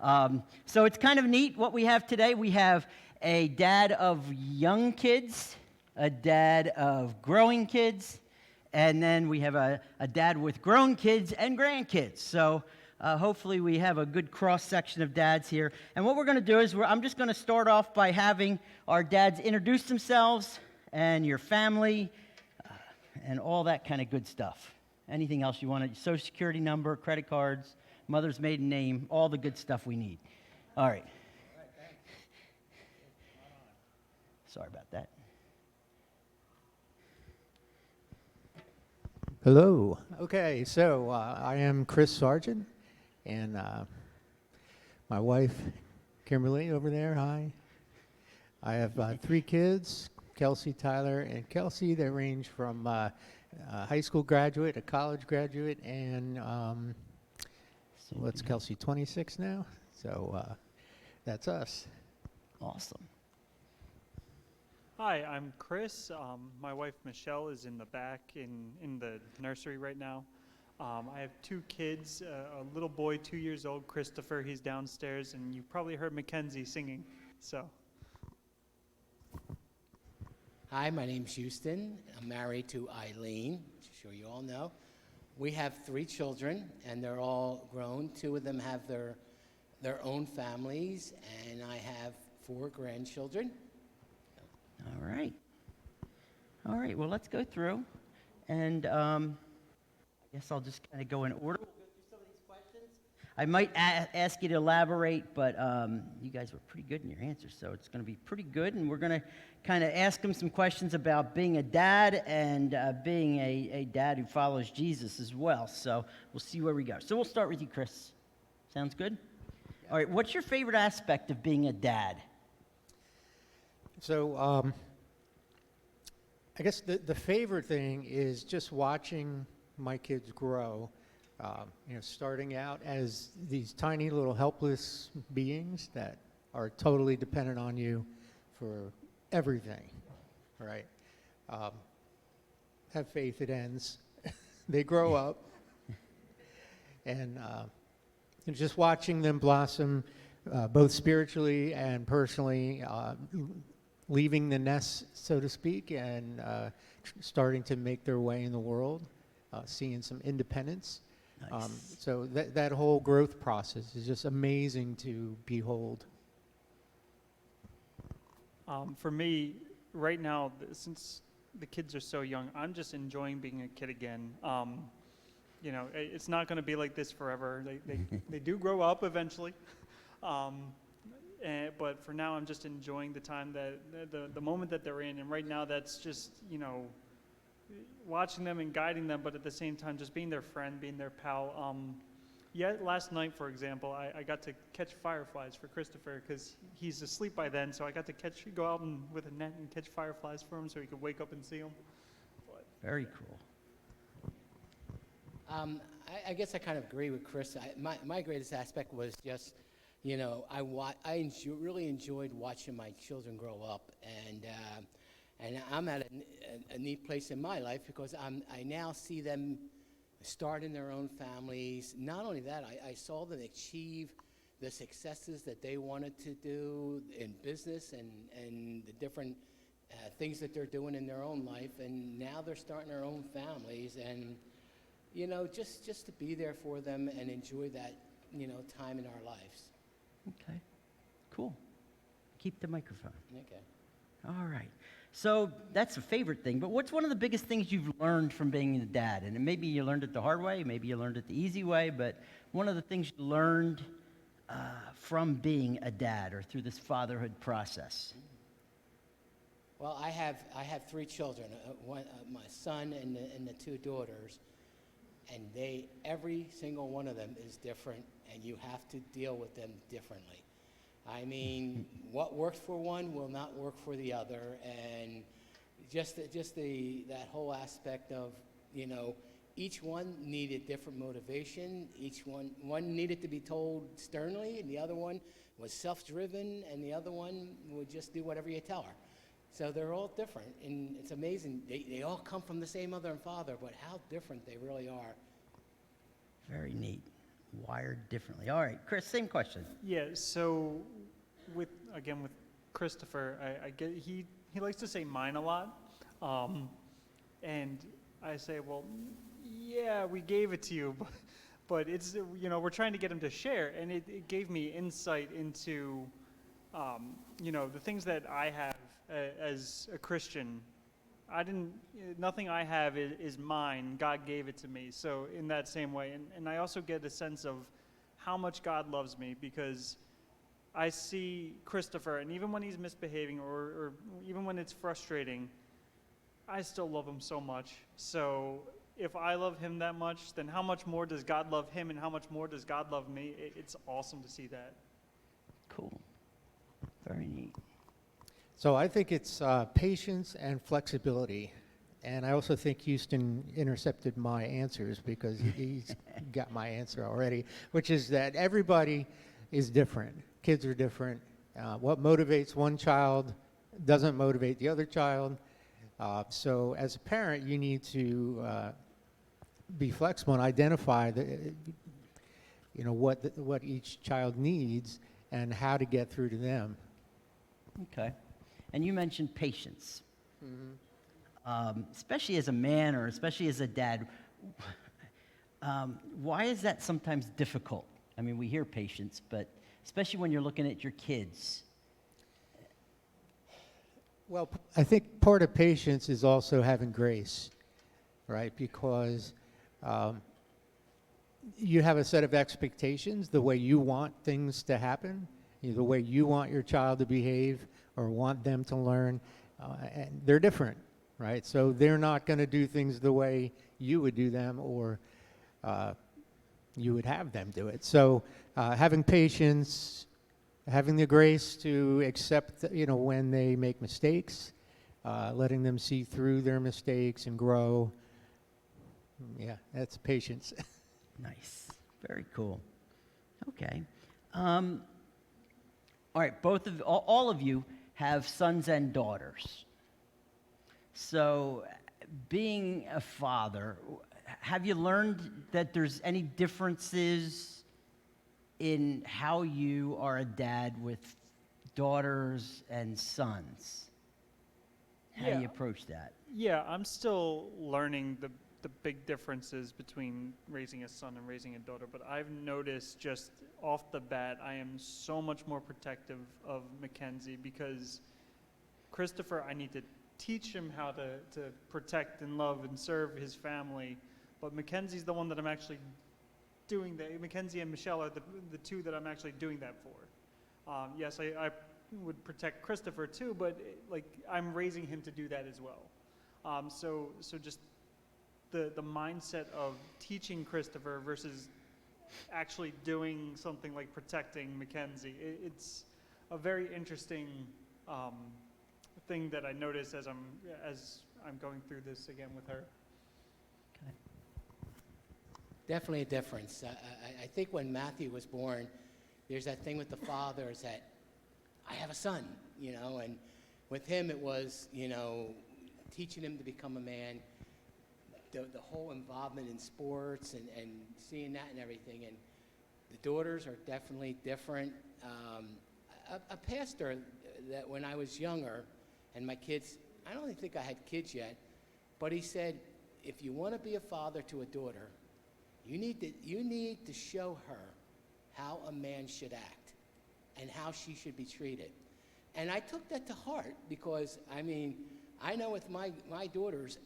So it's kind of neat what we have today. We have a dad of young kids, a dad of growing kids, and then we have a dad with grown kids and grandkids. So hopefully we have a good cross-section of dads here. And what we're going to do is I'm just going to start off by having our dads introduce themselves and your family and all that kind of good stuff. Anything else you want, social security number, credit cards, mother's maiden name, all the good stuff we need. All right. Sorry about that. Hello. Okay, so I am Chris Sargent, and my wife, Kimberly, over there. Hi. I have 3 kids, Kelsey, Tyler, and Kelsey. They range from high school graduate, a college graduate, and what's Kelsey, 26 now? So that's us. Awesome. Hi, I'm Chris. My wife Michelle is in the back in the nursery right now. I have 2 kids, a little boy, 2 years old, Christopher, he's downstairs, and you probably heard Mackenzie singing, so. Hi, my name's Houston. I'm married to Eileen, which I'm sure you all know. We have 3 children, and they're all grown. 2 of them have their own families, and I have 4 grandchildren. All right. All right, well, let's go through. And I guess I'll just kind of go in order. We'll go through some of these questions. I might ask you to elaborate, but you guys were pretty good in your answers, so it's going to be pretty good. And we're going to kind of ask them some questions about being a dad and being a dad who follows Jesus as well. So we'll see where we go. So we'll start with you, Chris. Sounds good? Yeah. All right, what's your favorite aspect of being a dad? So I guess the favorite thing is just watching my kids grow, starting out as these tiny little helpless beings that are totally dependent on you for everything, right? Have faith, it ends. They grow up, and just watching them blossom, both spiritually and personally, leaving the nest, so to speak, and starting to make their way in the world, seeing some independence. Nice. So that whole growth process is just amazing to behold. For me, right now, since the kids are so young, I'm just enjoying being a kid again. It's not going to be like this forever. They do grow up eventually. But for now, I'm just enjoying the time the moment that they're in. And right now, that's just, watching them and guiding them, but at the same time, just being their friend, being their pal. Last night, for example, I got to catch fireflies for Christopher because he's asleep by then. So I got to go out with a net and catch fireflies for him so he could wake up and see them. Very cool. I guess I kind of agree with Chris. My greatest aspect was just, really enjoyed watching my children grow up, and I'm at a neat place in my life because I now see them starting their own families. Not only that, I saw them achieve the successes that they wanted to do in business and the different things that they're doing in their own life, and now they're starting their own families, and just to be there for them and enjoy that time in our lives. Okay, cool. Keep the microphone. Okay. All right. So that's a favorite thing, but what's one of the biggest things you've learned from being a dad? And maybe you learned it the hard way, maybe you learned it the easy way, but one of the things you learned from being a dad or through this fatherhood process? Well, I have 3 children, my son and the 2 daughters, and every single one of them is different, and you have to deal with them differently. I mean, what works for one will not work for the other, and that whole aspect of, each one needed different motivation. Each one needed to be told sternly, and the other one was self-driven, and the other one would just do whatever you tell her. So they're all different, and it's amazing. They all come from the same mother and father, but how different they really are. Very neat. wired differently. All right, Chris, same question. Yeah, so with Christopher, I get he likes to say mine a lot, and I say, well, yeah, we gave it to you, but it's we're trying to get him to share, and it gave me insight into the things that I have as a Christian. Nothing I have is mine. God gave it to me. So in that same way, and I also get a sense of how much God loves me, because I see Christopher, and even when he's misbehaving or even when it's frustrating, I still love him so much. So if I love him that much, then how much more does God love him, and how much more does God love me? It's awesome to see that. Cool. Very neat. So I think it's patience and flexibility. And I also think Houston intercepted my answers because he's got my answer already, which is that everybody is different. Kids are different. What motivates one child doesn't motivate the other child. So as a parent, you need to be flexible and identify what each child needs and how to get through to them. Okay. And you mentioned patience. Especially as a man or especially as a dad, why is that sometimes difficult? I mean, we hear patience, but especially when you're looking at your kids. Well, I think part of patience is also having grace, right? Because you have a set of expectations, the way you want things to happen, the way you want your child to behave or want them to learn, and they're different, right? So they're not going to do things the way you would do them or you would have them do it. So having patience, having the grace to accept, when they make mistakes, letting them see through their mistakes and grow. Yeah, that's patience. Nice. Very cool. Okay. All right, all of you have sons and daughters. So, being a father, have you learned that there's any differences in how you are a dad with daughters and sons? How do you approach that? Yeah, I'm still learning the big differences between raising a son and raising a daughter, but I've noticed just off the bat, I am so much more protective of Mackenzie, because Christopher, I need to teach him how to protect and love and serve his family, but Mackenzie's the one that I'm actually doing that. Mackenzie and Michelle are the two that I'm actually doing that for. Yes, I would protect Christopher too, but I'm raising him to do that as well. So just the mindset of teaching Christopher versus actually doing something like protecting Mackenzie. It's a very interesting thing that I notice as I'm going through this again with her. Okay. Definitely a difference. I think when Matthew was born, there's that thing with the father is that I have a son, and with him it was, teaching him to become a man, the whole involvement in sports and seeing that and everything. And the daughters are definitely different. A pastor that when I was younger and my kids, I don't even think I had kids yet, but he said, if you want to be a father to a daughter, you need to show her how a man should act and how she should be treated. And I took that to heart because, I know with my daughters,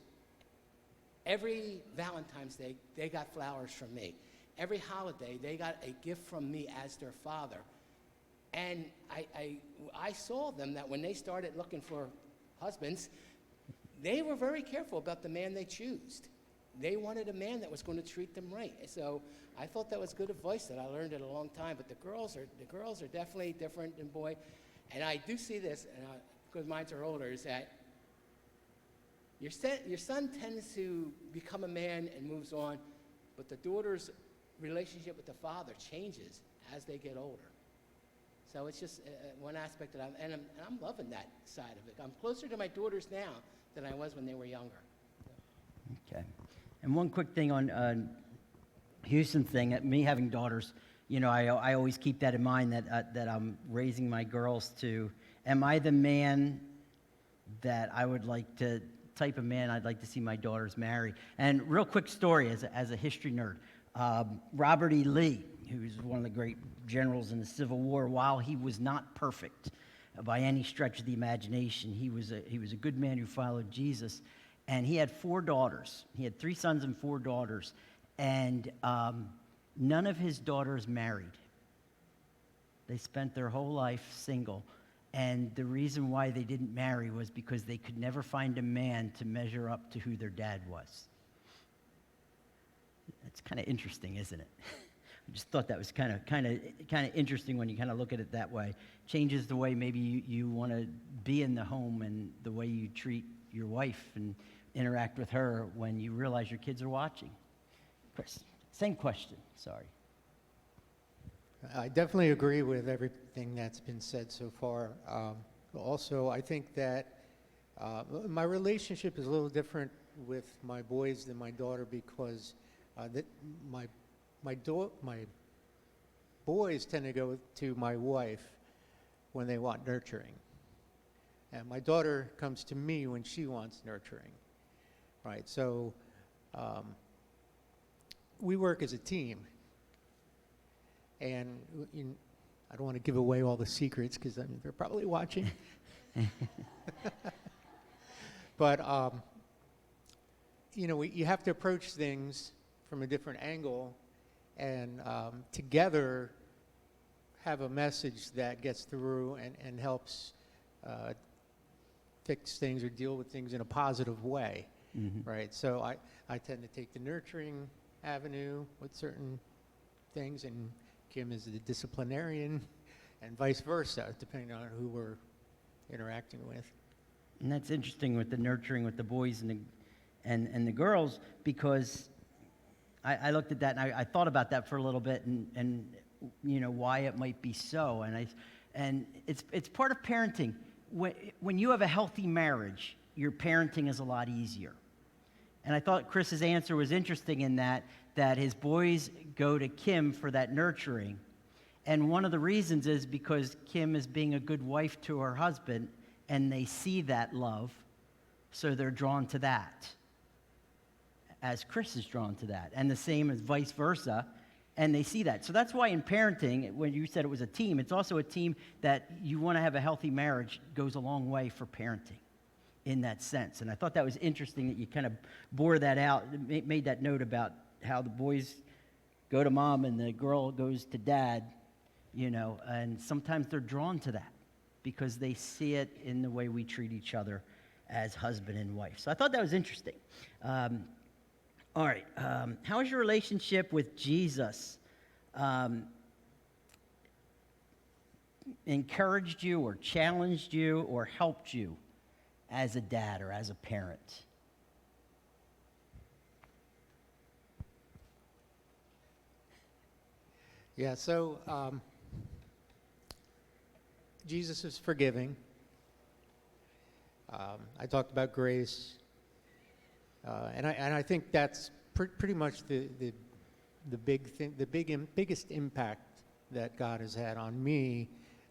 every Valentine's Day, they got flowers from me. Every holiday, they got a gift from me as their father. And I saw them that when they started looking for husbands, they were very careful about the man they chose. They wanted a man that was going to treat them right. So I thought that was good advice that I learned in a long time. But the girls are definitely different than boy. And I do see this, because mine are older, is that your son tends to become a man and moves on, but the daughter's relationship with the father changes as they get older. So it's just one aspect that I'm loving that side of it. I'm closer to my daughters now than I was when they were younger. Okay. And one quick thing on Houston thing, me having daughters, I always keep that in mind that I'm raising my girls to, am I the man that I would like to, type of man I'd like to see my daughters marry? And real quick story as a history nerd. Robert E. Lee, who's one of the great generals in the Civil War, while he was not perfect by any stretch of the imagination, he was a good man who followed Jesus, and he had 4 daughters. He had 3 sons and 4 daughters, and none of his daughters married. They spent their whole life single. And the reason why they didn't marry was because they could never find a man to measure up to who their dad was. That's kind of interesting, isn't it? I just thought that was kind of interesting when you kind of look at it that way. Changes the way maybe you want to be in the home and the way you treat your wife and interact with her when you realize your kids are watching. Chris, same question. Sorry. I definitely agree with everything that's been said so far. Also, I think that my relationship is a little different with my boys than my daughter because my boys tend to go to my wife when they want nurturing, and my daughter comes to me when she wants nurturing. Right. So we work as a team. And I don't want to give away all the secrets because they're probably watching. But, you have to approach things from a different angle and together have a message that gets through and helps fix things or deal with things in a positive way. Mm-hmm. Right? So I tend to take the nurturing avenue with certain things, and Kim is the disciplinarian, and vice versa, depending on who we're interacting with. And that's interesting with the nurturing with the boys and the girls, because I looked at that and I thought about that for a little bit and why it might be so. And it's part of parenting. When you have a healthy marriage, your parenting is a lot easier. And I thought Chris's answer was interesting in that his boys go to Kim for that nurturing. And one of the reasons is because Kim is being a good wife to her husband, and they see that love, so they're drawn to that, as Chris is drawn to that. And the same as vice versa, and they see that. So that's why in parenting, when you said it was a team, it's also a team that you want to have a healthy marriage goes a long way for parenting in that sense. And I thought that was interesting that you kind of bore that out, made that note about how the boys go to mom and the girl goes to dad, and sometimes they're drawn to that because they see it in the way we treat each other as husband and wife. So I thought that was interesting. All right, how is your relationship with Jesus encouraged you or challenged you or helped you as a dad or as a parent? Yeah, so Jesus is forgiving. I talked about grace, and I think that's pretty much the big thing, biggest impact that God has had on me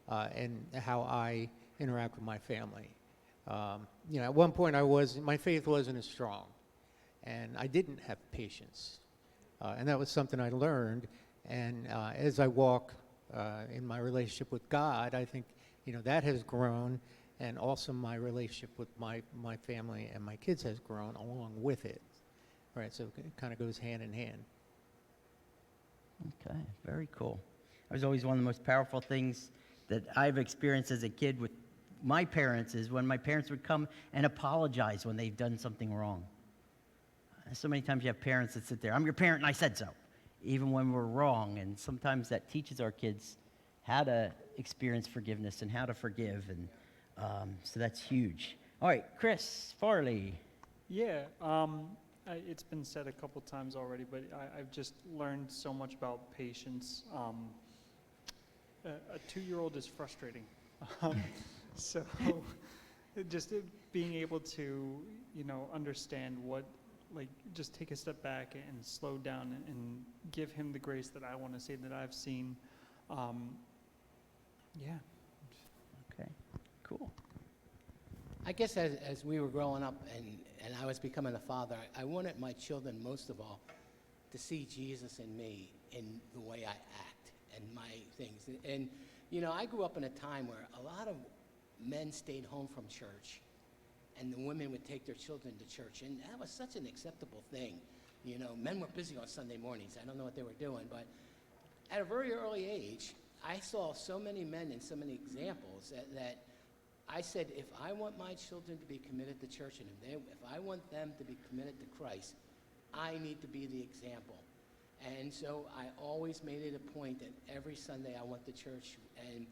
and how I interact with my family. At one point my faith wasn't as strong, and I didn't have patience, and that was something I learned. And as I walk in my relationship with God, I think that has grown, and also my relationship with my family and my kids has grown along with it. Right, so it kind of goes hand in hand. Okay, very cool. That was always one of the most powerful things that I've experienced as a kid with my parents is when my parents would come and apologize when they've done something wrong. So many times you have parents that sit there, I'm your parent and I said so, even when we're wrong. And sometimes that teaches our kids how to experience forgiveness and how to forgive. And so that's huge. All right, Chris Farley. Yeah, it's been said a couple times already, but I've just learned so much about patience. A 2-year-old is frustrating. So just being able to, understand what like just take a step back and slow down and give him the grace that I want to say that I've seen. Yeah. Okay, cool. I guess as we were growing up and I was becoming a father, I wanted my children, most of all, to see Jesus in me in the way I act and my things. And, you know, I grew up in a time where a lot of men stayed home from church, and the women would take their children to church, and that was such an acceptable thing. You know, men were busy on Sunday mornings. I don't know what they were doing, but at a very early age, I saw so many men and so many examples that I said, if I want my children to be committed to church, and if I want them to be committed to Christ, I need to be the example. And so I always made it a point that every Sunday I went to church, and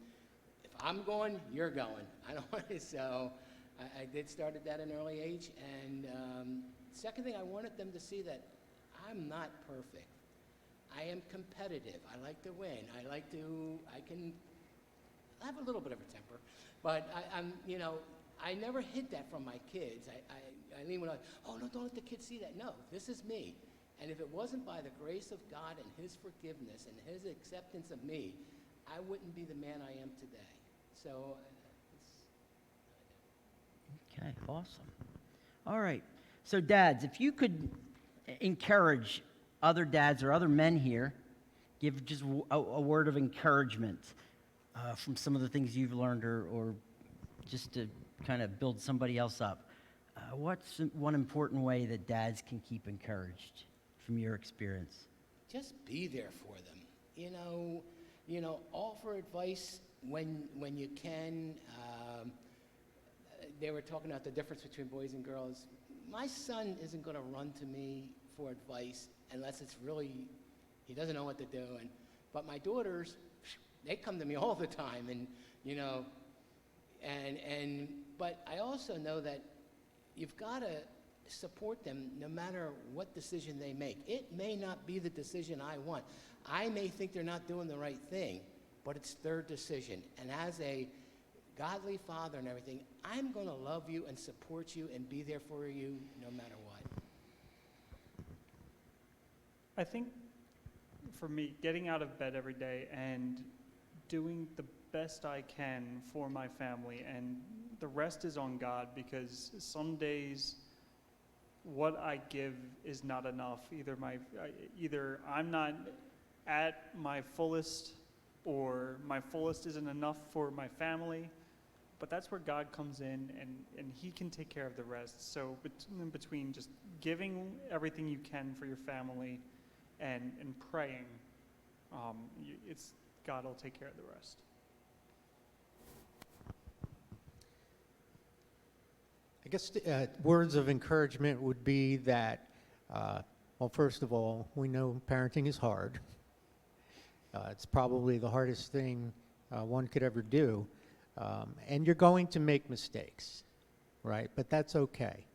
if I'm going, you're going. I don't want to, so I did start at that at an early age. And second thing, I wanted them to see that I'm not perfect. I am competitive. I like to win. I can have a little bit of a temper, but I'm, you know, I never hid that from my kids. I lean when oh no, don't let the kids see that. No, this is me. And if it wasn't by the grace of God and his forgiveness and his acceptance of me, I wouldn't be the man I am today. So, Okay, awesome. All right. So, dads, if you could encourage other dads or other men here, give just a word of encouragement from some of the things you've learned or just to kind of build somebody else up. What's one important way that dads can keep encouraged from your experience? just be there for them. Offer advice when you can. They were talking about the difference between boys and girls. My son isn't going to run to me for advice unless it's really, he doesn't know what to do. But my daughters, they come to me all the time, but I also know that you've got to support them no matter what decision they make. It may not be the decision I want. I may think they're not doing the right thing, but it's their decision. And as a godly father and everything, I'm going to love you and support you and be there for you no matter what. I think for me, getting out of bed every day and doing the best I can for my family, and the rest is on God, because some days what I give is not enough. Either I'm not at my fullest, or my fullest isn't enough for my family. But that's where God comes in, and he can take care of the rest. So between just giving everything you can for your family and praying, it's God will take care of the rest. I guess words of encouragement would be that, well, first of all, we know parenting is hard. It's probably the hardest thing one could ever do. And you're going to make mistakes, right? But that's okay.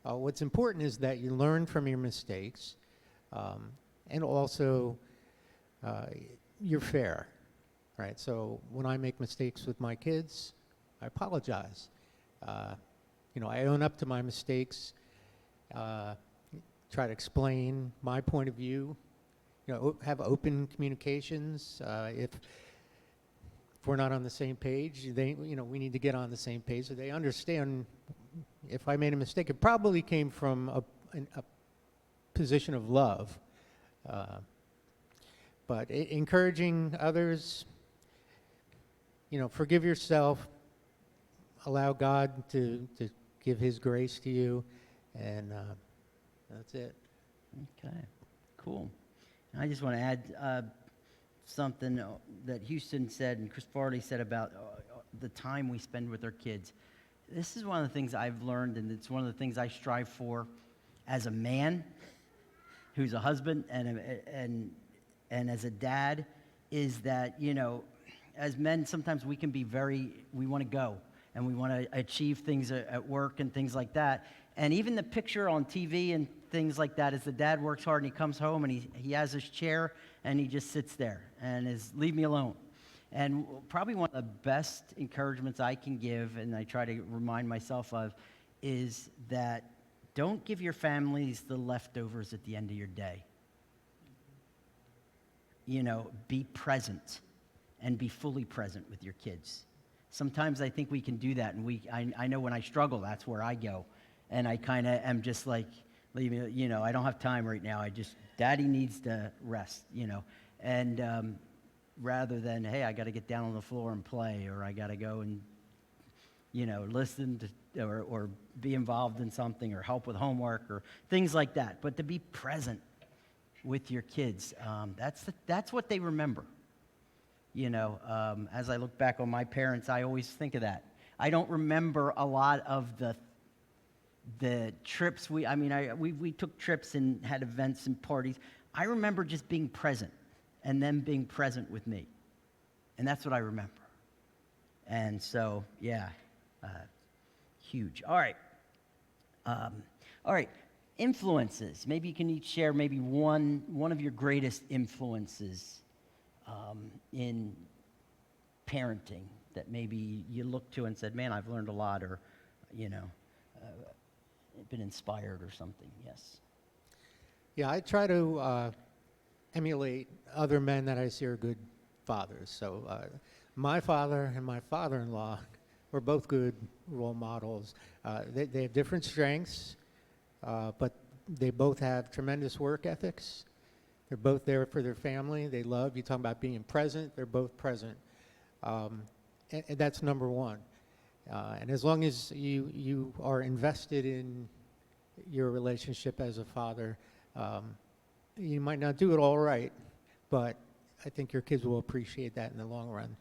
What's important is that you learn from your mistakes, and also you're fair, right? So when I make mistakes with my kids, I apologize. I own up to my mistakes, try to explain my point of view, have open communications. If we're not on the same page, we need to get on the same page so they understand if I made a mistake, it probably came from a position of love. But encouraging others, forgive yourself, allow God to give his grace to you, and that's it. Okay, cool. I just want to add something that Houston said and Chris Farley said about the time we spend with our kids. This is one of the things I've learned, and it's one of the things I strive for as a man who's a husband and as a dad, is that, as men, sometimes we can be we want to go, and we want to achieve things at work and things like that. And even the picture on TV and things like that is the dad works hard and he comes home and he has his chair and he just sits there and leave me alone. And probably one of the best encouragements I can give, and I try to remind myself of, is that don't give your families the leftovers at the end of your day. Be present and be fully present with your kids. Sometimes I think we can do that, and I know when I struggle, that's where I go. And I kind of am just like, I don't have time right now. Daddy needs to rest, And rather than, hey, I got to get down on the floor and play, or I got to go and, listen to, or be involved in something, or help with homework, or things like that. But to be present with your kids, that's what they remember. As I look back on my parents, I always think of that. I don't remember a lot of the trips we took trips and had events and parties. I remember just being present and them being present with me. And that's what I remember. And so, yeah, huge. All right. Influences. Maybe you can each share maybe one of your greatest influences in parenting that maybe you looked to and said, man, I've learned a lot, or, been inspired or something. Yes. Yeah, I try to emulate other men that I see are good fathers. So my father and my father-in-law were both good role models. They have different strengths, but they both have tremendous work ethics. They're both there for their family. They love, you talk about being present, they're both present. And that's number one. And as long as you are invested in your relationship as a father, you might not do it all right, but I think your kids will appreciate that in the long run.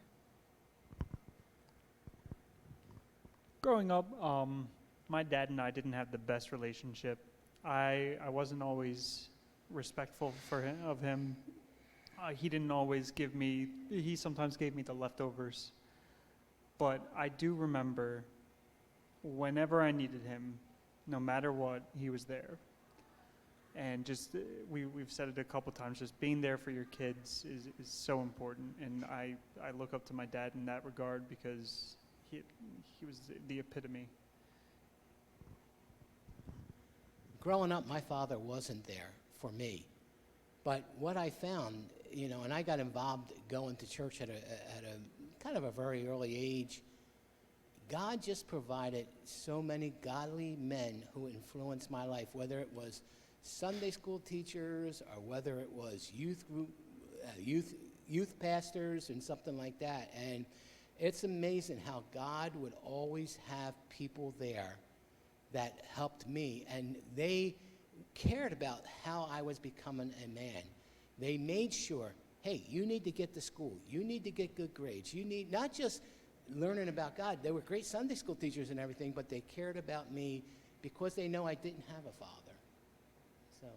Growing up, my dad and I didn't have the best relationship. I wasn't always respectful of him. He didn't always he sometimes gave me the leftovers. But I do remember whenever I needed him, no matter what, he was there. And just, we've said it a couple times, just being there for your kids is so important. And I look up to my dad in that regard because he was the epitome. Growing up, my father wasn't there for me. But what I found, and I got involved going to church at a kind of a very early age, God just provided so many godly men who influenced my life, whether it was Sunday school teachers or whether it was youth group, youth pastors and something like that. And it's amazing how God would always have people there that helped me, and they cared about how I was becoming a man. They made sure, hey, you need to get to school. You need to get good grades. You need not just learning about God. They were great Sunday school teachers and everything, but they cared about me because they know I didn't have a father. So.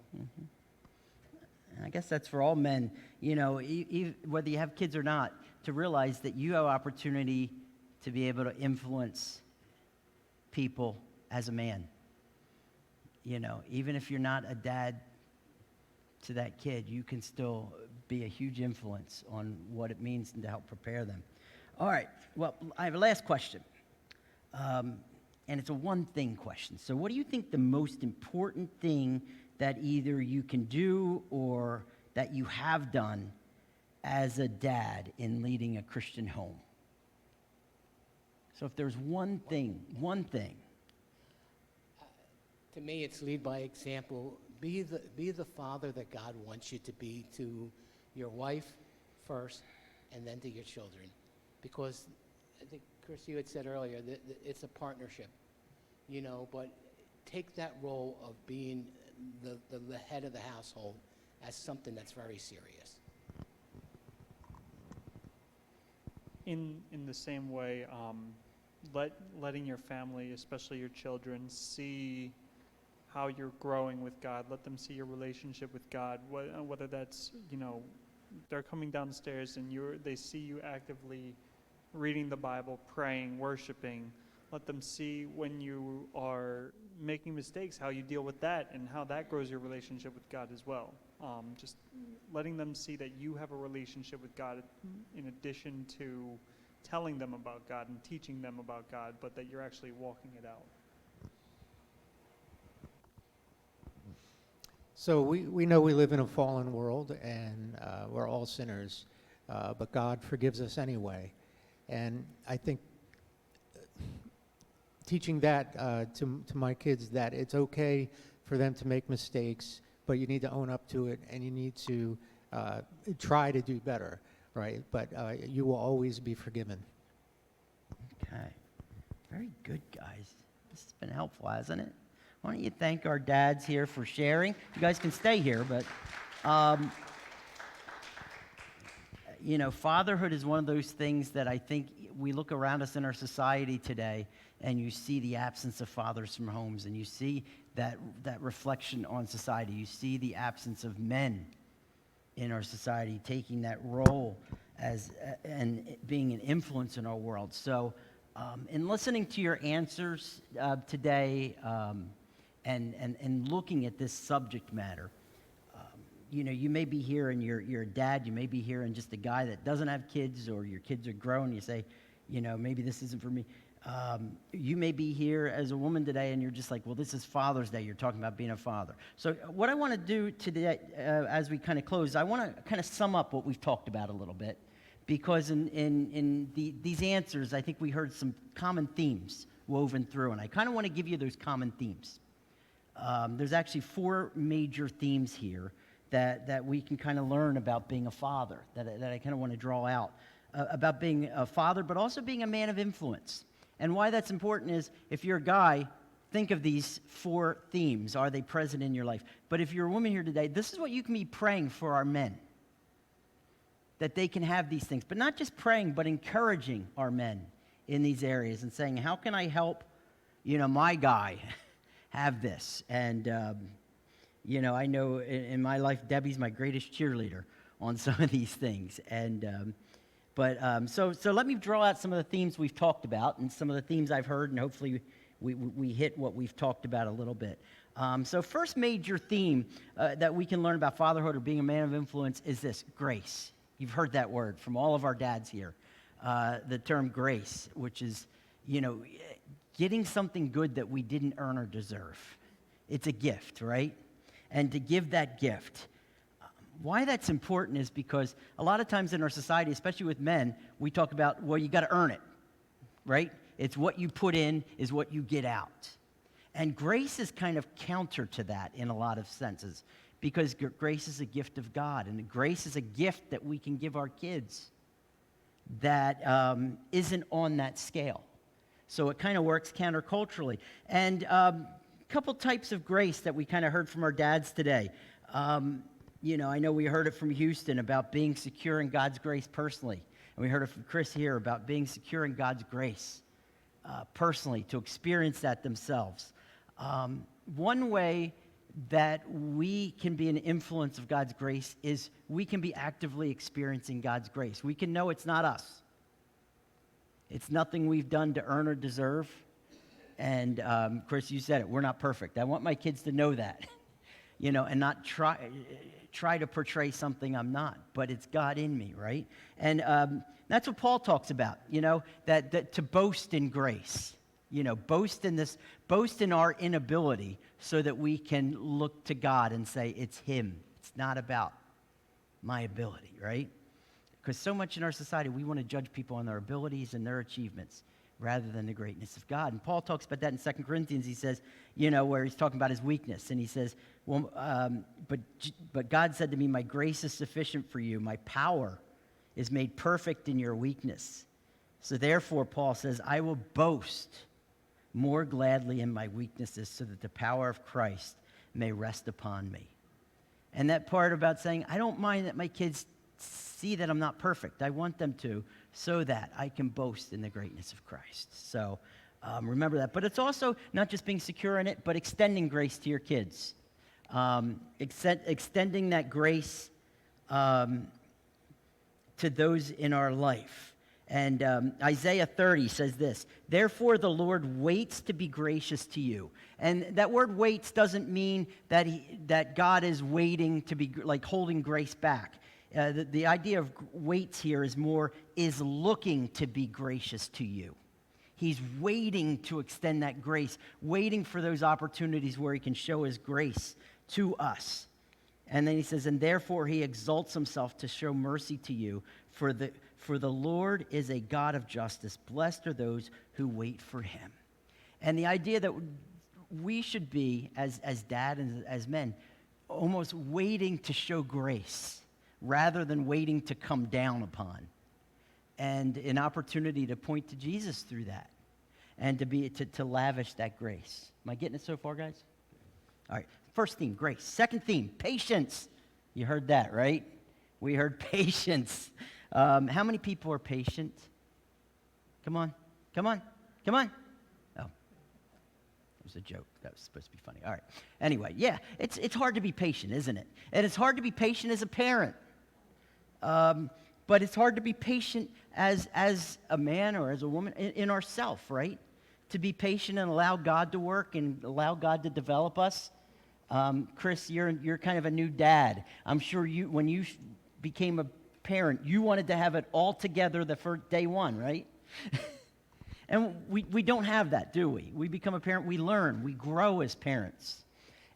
I guess that's for all men, whether you have kids or not, to realize that you have opportunity to be able to influence people as a man. Even if you're not a dad to that kid, you can still be a huge influence on what it means and to help prepare them. All right, well, I have a last question. And it's a one-thing question. So what do you think the most important thing that either you can do or that you have done as a dad in leading a Christian home? So if there's one thing. To me, it's lead by example. Be the father that God wants you to be to your wife first and then to your children. Because I think, Chris, you had said earlier that it's a partnership, but take that role of being the head of the household as something that's very serious. In the same way, letting your family, especially your children, see how you're growing with God. Let them see your relationship with God, whether that's, they're coming downstairs and they see you actively reading the Bible, praying, worshiping. Let them see when you are making mistakes, how you deal with that and how that grows your relationship with God as well. Just letting them see that you have a relationship with God in addition to telling them about God and teaching them about God, but that you're actually walking it out. So we know we live in a fallen world, and we're all sinners, but God forgives us anyway. And I think teaching that to my kids, that it's okay for them to make mistakes, but you need to own up to it, and you need to try to do better, right? But you will always be forgiven. Okay. Very good, guys. This has been helpful, hasn't it? Why don't you thank our dads here for sharing? You guys can stay here, but, fatherhood is one of those things that I think we look around us in our society today, and you see the absence of fathers from homes, and you see that reflection on society. You see the absence of men in our society taking that role and being an influence in our world. So in listening to your answers today and looking at this subject matter, you may be here and you're a dad, you may be here and just a guy that doesn't have kids, or your kids are grown, you say, maybe this isn't for me. You may be here as a woman today and you're just like, well, this is Father's Day. You're talking about being a father. So what I want to do today, as we kind of close, I want to kind of sum up what we've talked about a little bit, because in these answers, I think we heard some common themes woven through, and I kind of want to give you those common themes. There's actually 4 major themes here that we can kind of learn about being a father, that I kind of want to draw out, about being a father, but also being a man of influence. And why that's important is, if you're a guy, think of these 4 themes. Are they present in your life? But if you're a woman here today, this is what you can be praying for our men, that they can have these things. But not just praying, but encouraging our men in these areas and saying, how can I help, my guy have this? And, I know in my life, Debbie's my greatest cheerleader on some of these things. And so let me draw out some of the themes we've talked about and some of the themes I've heard, and hopefully we hit what we've talked about a little bit. So first major theme that we can learn about fatherhood or being a man of influence is this: grace. You've heard that word from all of our dads here. The term grace, which is, getting something good that we didn't earn or deserve. It's a gift, right? And to give that gift. Why that's important is because a lot of times in our society, especially with men, we talk about, well, you got to earn it, right? It's what you put in is what you get out. And grace is kind of counter to that in a lot of senses, because grace is a gift of God, and grace is a gift that we can give our kids that isn't on that scale. So it kind of works counterculturally. And a couple types of grace that we kind of heard from our dads today. I know we heard it from Houston about being secure in God's grace personally. And we heard it from Chris here about being secure in God's grace personally, to experience that themselves. One way that we can be an influence of God's grace is we can be actively experiencing God's grace. We can know it's not us. It's nothing we've done to earn or deserve. And Chris, you said it, we're not perfect. I want my kids to know that, and not try to portray something I'm not, but it's God in me, right? And that's what Paul talks about, that to boast in grace, boast in our inability, so that we can look to God and say, it's Him. It's not about my ability, right? Because so much in our society, we want to judge people on their abilities and their achievements rather than the greatness of God. And Paul talks about that in 2 Corinthians. He says, where he's talking about his weakness. And he says, well, but God said to me, my grace is sufficient for you. My power is made perfect in your weakness. So therefore, Paul says, I will boast more gladly in my weaknesses, so that the power of Christ may rest upon me. And that part about saying, I don't mind that my kids see that I'm not perfect. I want them to, so that I can boast in the greatness of Christ. So remember that. But it's also not just being secure in it, but extending grace to your kids. Extending that grace to those in our life. And Isaiah 30 says this: therefore the Lord waits to be gracious to you. And that word waits doesn't mean that God is waiting to be like holding grace back. The idea of waits here is looking to be gracious to you. He's waiting to extend that grace, waiting for those opportunities where He can show His grace to us. And then he says, and therefore he exalts himself to show mercy to you, for the Lord is a God of justice. Blessed are those who wait for him. And the idea that we should be, as dad and as men, almost waiting to show grace rather than waiting to come down upon. And an opportunity to point to Jesus through that and to lavish that grace. Am I getting it so far, guys? All right. First theme, grace. Second theme, patience. You heard that, right? We heard patience. How many people are patient? Come on. Oh, it was a joke. That was supposed to be funny. All right. Anyway, yeah, it's hard to be patient, isn't it? And it's hard to be patient as a parent. But it's hard to be patient as a man or as a woman in ourself, right? To be patient and allow God to work and allow God to develop us. Chris, you're kind of a new dad. I'm sure when you became a parent, you wanted to have it all together the first day one, right? And we don't have that, do we? We become a parent, we learn, we grow as parents.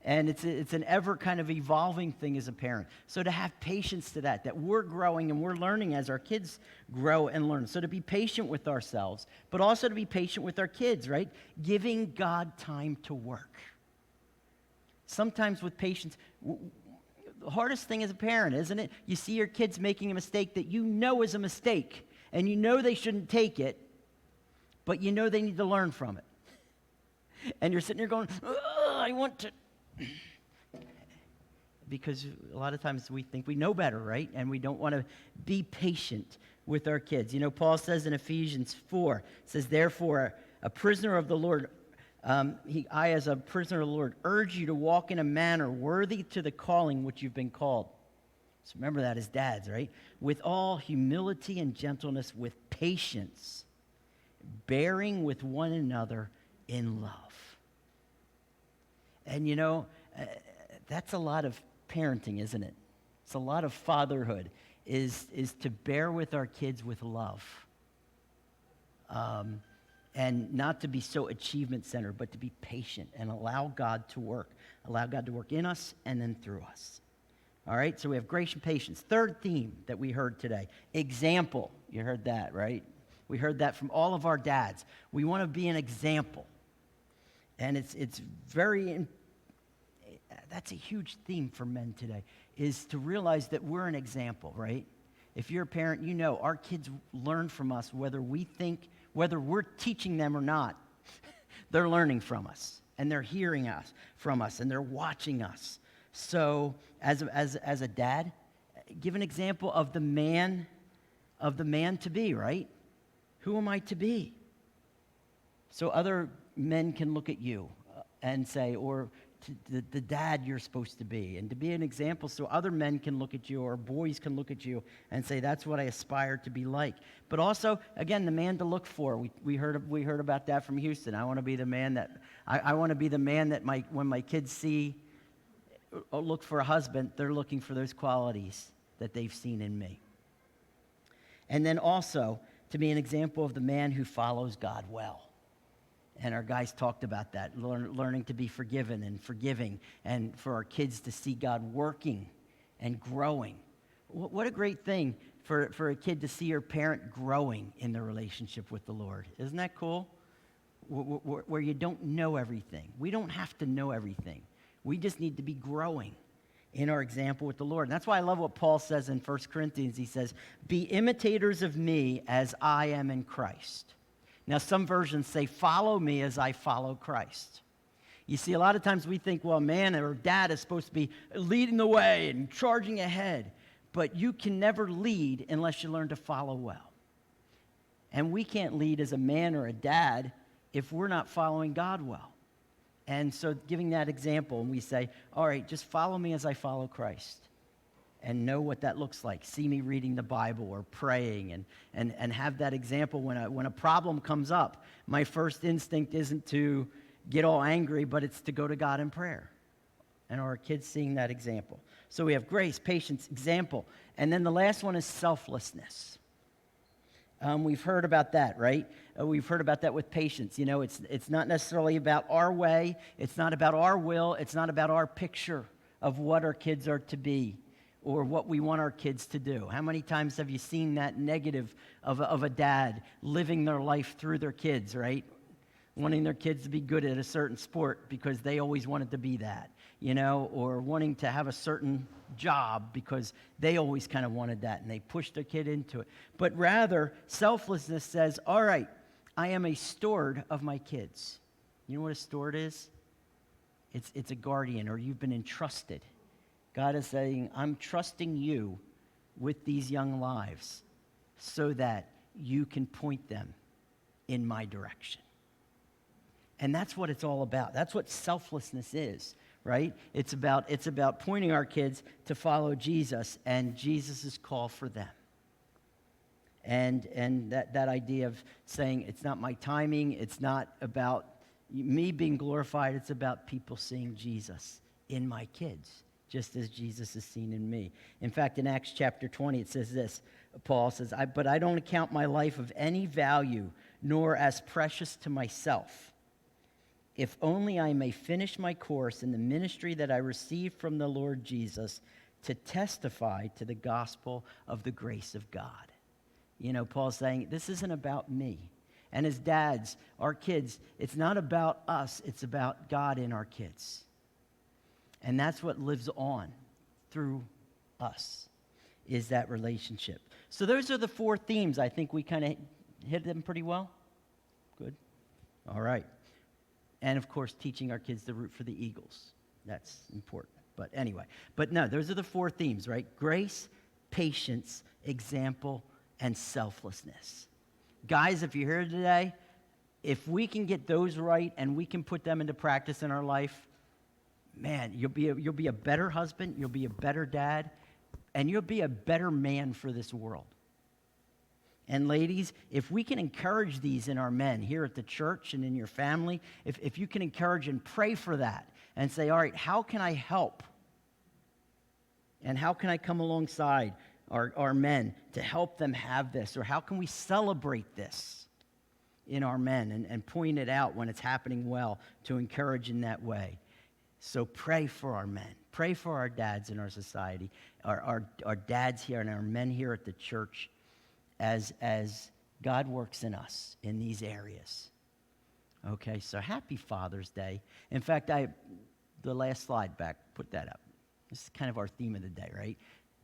And it's an ever kind of evolving thing as a parent. So to have patience to that we're growing and we're learning as our kids grow and learn. So to be patient with ourselves, but also to be patient with our kids, right? Giving God time to work. Sometimes with patience, the hardest thing as a parent, isn't it? You see your kids making a mistake that you know is a mistake, and you know they shouldn't take it, but you know they need to learn from it. And you're sitting there going, I want to... Because a lot of times we think we know better, right? And we don't want to be patient with our kids. You know, Paul says in Ephesians 4, says, therefore, a prisoner of the Lord, I as a prisoner of the Lord urge you to walk in a manner worthy to the calling which you've been called. So remember that as dads, right? With all humility and gentleness, with patience, bearing with one another in love. And you know, that's a lot of parenting, isn't it? It's a lot of fatherhood, is to bear with our kids with love. And not to be so achievement-centered, but to be patient and allow God to work. Allow God to work in us and then through us. All right, so we have grace and patience. Third theme that we heard today, example. You heard that, right? We heard that from all of our dads. We want to be an example. And it's very, that's a huge theme for men today, is to realize that we're an example, right? If you're a parent, you know our kids learn from us whether we're teaching them or not. They're learning from us, and they're hearing us from us, and they're watching us. So as a dad, give an example of the man to be, right? Who am I to be? So other men can look at you and say, or the dad you're supposed to be, and to be an example so other men can look at you or boys can look at you and say, that's what I aspire to be like. But also, again, the man to look for. We heard about that from Houston. I want to be the man that I want to be the man that when my kids see or look for a husband, they're looking for those qualities that they've seen in me. And then also to be an example of the man who follows God well. And our guys talked about that, learning to be forgiven and forgiving, and for our kids to see God working and growing. What a great thing for a kid to see your parent growing in their relationship with the Lord. Isn't that cool? Where you don't know everything. We don't have to know everything. We just need to be growing in our example with the Lord. And that's why I love what Paul says in 1 Corinthians. He says, be imitators of me as I am in Christ. Now, some versions say, follow me as I follow Christ. You see, a lot of times we think, well, man or dad is supposed to be leading the way and charging ahead. But you can never lead unless you learn to follow well. And we can't lead as a man or a dad if we're not following God well. And so giving that example, and we say, all right, just follow me as I follow Christ. And know what that looks like. See me reading the Bible or praying and have that example when a problem comes up. My first instinct isn't to get all angry, but it's to go to God in prayer. And our kids seeing that example. So we have grace, patience, example. And then the last one is selflessness. We've heard about that, right? We've heard about that with patience. You know, it's not necessarily about our way. It's not about our will. It's not about our picture of what our kids are to be or what we want our kids to do? How many times have you seen that negative of a dad living their life through their kids, right? Wanting their kids to be good at a certain sport because they always wanted to be that, or wanting to have a certain job because they always kind of wanted that and they pushed their kid into it. But rather, selflessness says, all right, I am a steward of my kids. You know what a steward is? It's a guardian, or you've been entrusted. God is saying, I'm trusting you with these young lives so that you can point them in my direction. And that's what it's all about. That's what selflessness is, right? It's about pointing our kids to follow Jesus and Jesus' call for them. And that idea of saying it's not my timing, it's not about me being glorified, it's about people seeing Jesus in my kids, just as Jesus is seen in me. In fact, in Acts chapter 20, it says this. Paul says, but I don't account my life of any value, nor as precious to myself, if only I may finish my course in the ministry that I received from the Lord Jesus to testify to the gospel of the grace of God. Paul's saying, this isn't about me. And as dads, our kids, it's not about us, it's about God in our kids. And that's what lives on through us, is that relationship. So those are the 4 themes. I think we kind of hit them pretty well. Good. All right. And, of course, teaching our kids to root for the Eagles. That's important. But anyway. But no, those are the 4 themes, right? Grace, patience, example, and selflessness. Guys, if you're here today, if we can get those right and we can put them into practice in our life, man, you'll be a better husband, you'll be a better dad, and you'll be a better man for this world. And ladies, if we can encourage these in our men here at the church and in your family, if you can encourage and pray for that and say, all right, how can I help? And how can I come alongside our men to help them have this? Or how can we celebrate this in our men and point it out when it's happening well to encourage in that way? So pray for our men. Pray for our dads in our society, our dads here and our men here at the church as God works in us in these areas. Okay, so happy Father's Day. In fact, the last slide back, put that up. This is kind of our theme of the day, right?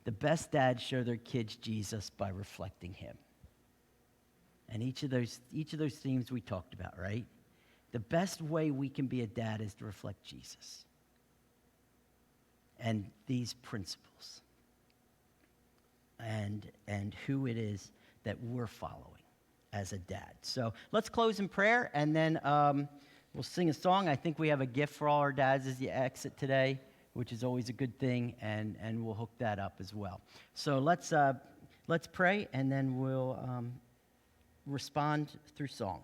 The best dads show their kids Jesus by reflecting him. And each of those themes we talked about, right? The best way we can be a dad is to reflect Jesus and these principles and who it is that we're following as a dad. So let's close in prayer, and then we'll sing a song. I think we have a gift for all our dads as you exit today, which is always a good thing, and we'll hook that up as well. So let's pray, and then we'll respond through song.